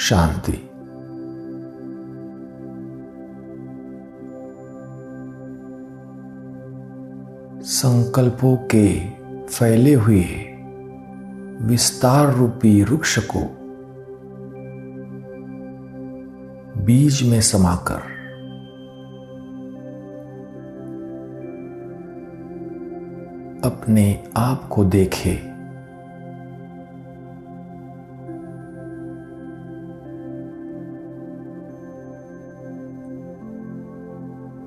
शांति। संकल्पों के फैले हुए विस्तार रूपी वृक्ष को बीज में समाकर अपने आप को देखे।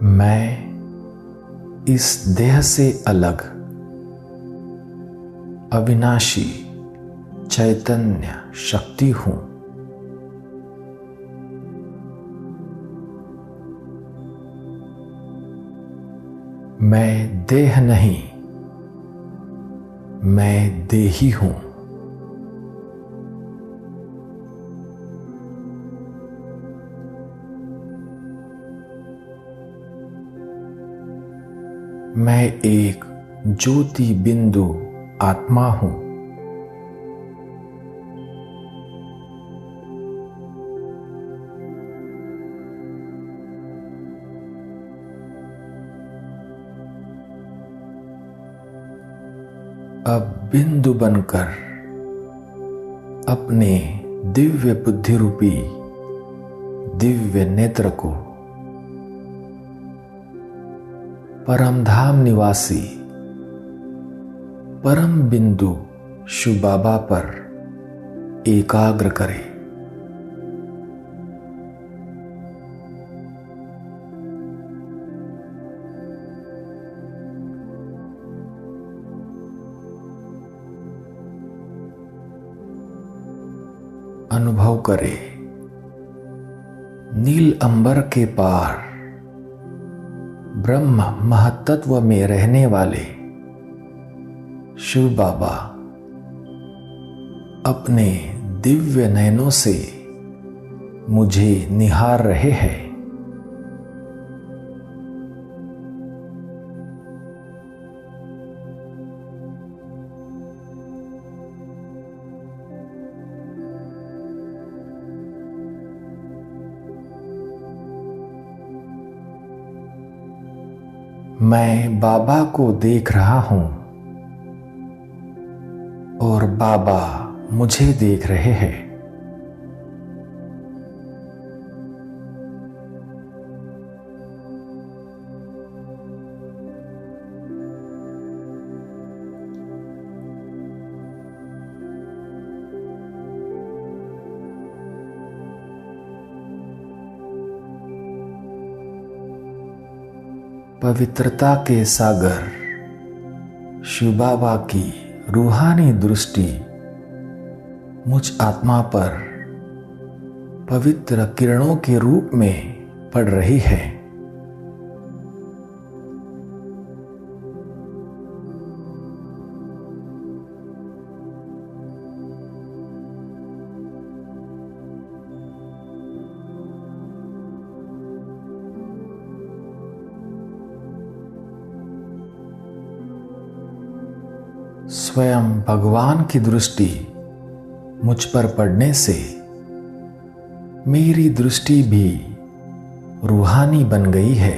मैं इस देह से अलग अविनाशी चैतन्य शक्ति हूं। मैं देह नहीं, मैं देही हूं। मैं एक ज्योति बिंदु आत्मा हूं। अब बिंदु बनकर अपने दिव्य बुद्धि रूपी दिव्य नेत्र को परम धाम निवासी परम बिंदु शिव बाबा पर एकाग्र करें। अनुभव करें नील अंबर के पार ब्रह्म महतत्व में रहने वाले शिव बाबा अपने दिव्य नयनों से मुझे निहार रहे हैं। मैं बाबा को देख रहा हूं और बाबा मुझे देख रहे हैं। पवित्रता के सागर शिव बाबा की रूहानी दृष्टि मुझ आत्मा पर पवित्र किरणों के रूप में पड़ रही है। स्वयं भगवान की दृष्टि मुझ पर पड़ने से मेरी दृष्टि भी रूहानी बन गई है।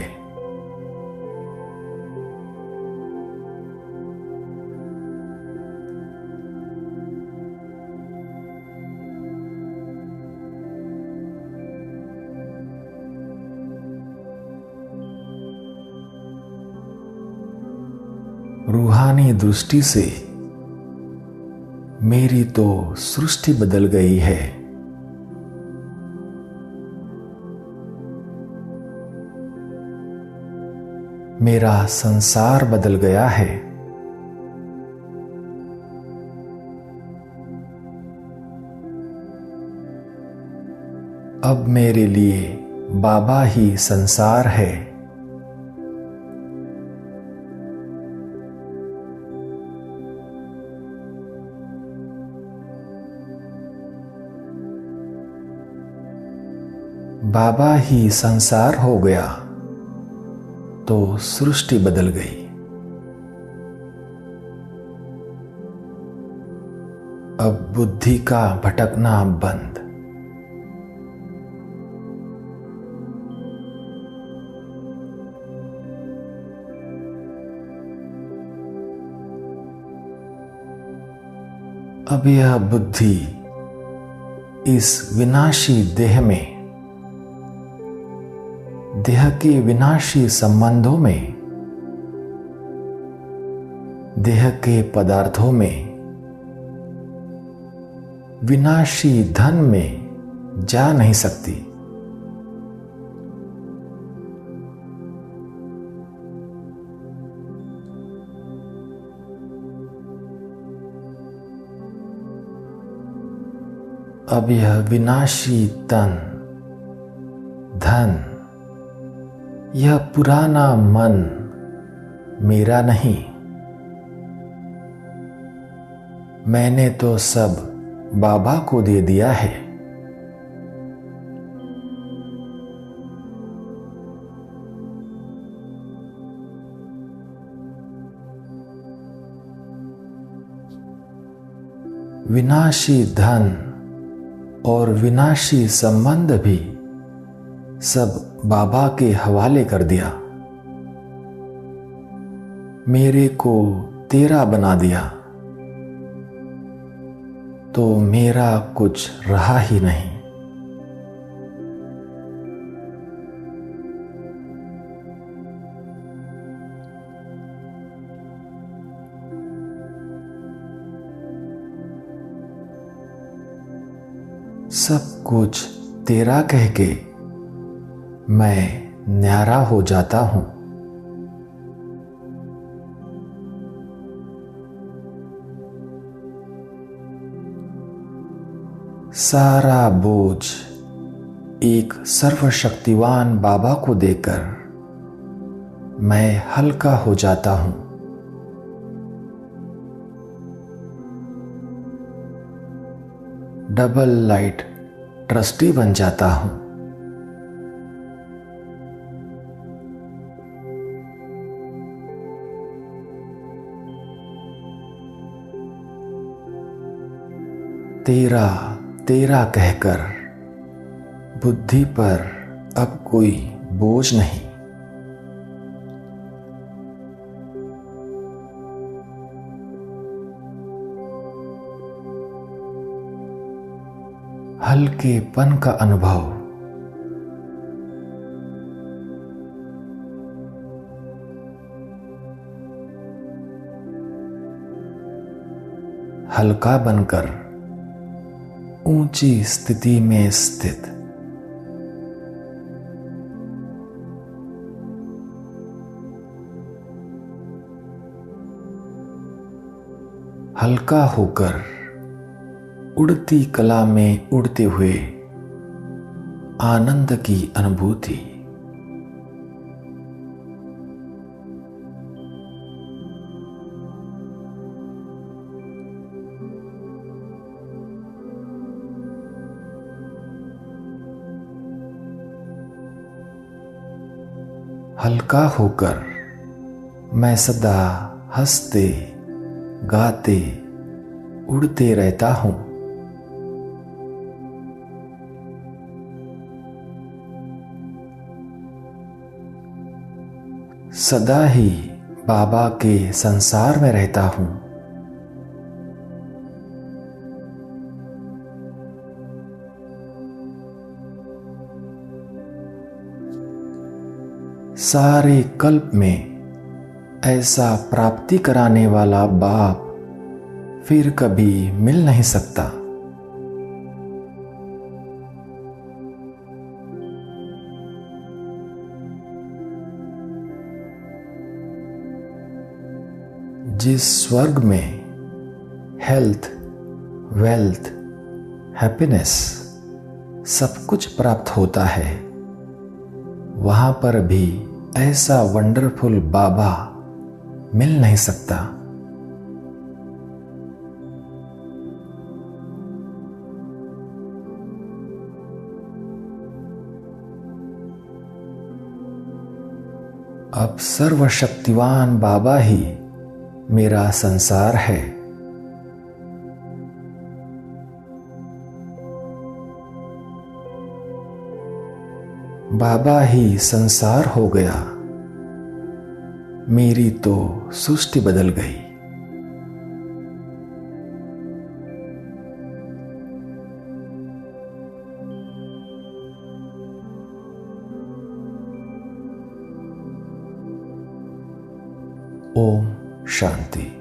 रूहानी दृष्टि से मेरी तो सृष्टि बदल गई है। मेरा संसार बदल गया है। अब मेरे लिए बाबा ही संसार है। बाबा ही संसार हो गया तो सृष्टि बदल गई। अब बुद्धि का भटकना बंद, अब यह बुद्धि इस विनाशी देह में, देह के विनाशी संबंधों में, देह के पदार्थों में, विनाशी धन में जा नहीं सकती। अब यह विनाशी तन, धन, यह पुराना मन मेरा नहीं। मैंने तो सब बाबा को दे दिया है। विनाशी धन और विनाशी संबंध भी सब बाबा के हवाले कर दिया। मेरे को तेरा बना दिया तो मेरा कुछ रहा ही नहीं। सब कुछ तेरा कह के मैं न्यारा हो जाता हूं। सारा बोझ एक सर्वशक्तिवान बाबा को देकर मैं हल्का हो जाता हूं। डबल लाइट ट्रस्टी बन जाता हूं। तेरा तेरा कहकर बुद्धि पर अब कोई बोझ नहीं। हल्केपन का अनुभव। हल्का बनकर ऊंची स्थिति में स्थित। हल्का होकर उड़ती कला में उड़ते हुए आनंद की अनुभूति। हल्का होकर मैं सदा हंसते गाते उड़ते रहता हूं। सदा ही बाबा के संसार में रहता हूं। सारे कल्प में ऐसा प्राप्ति कराने वाला बाप फिर कभी मिल नहीं सकता। जिस स्वर्ग में हेल्थ, वेल्थ, हैप्पीनेस सब कुछ प्राप्त होता है, वहां पर भी ऐसा वंडरफुल बाबा मिल नहीं सकता। अब सर्वशक्तिवान बाबा ही मेरा संसार है। बाबा ही संसार हो गया, मेरी तो सृष्टि बदल गई। ओम शांति।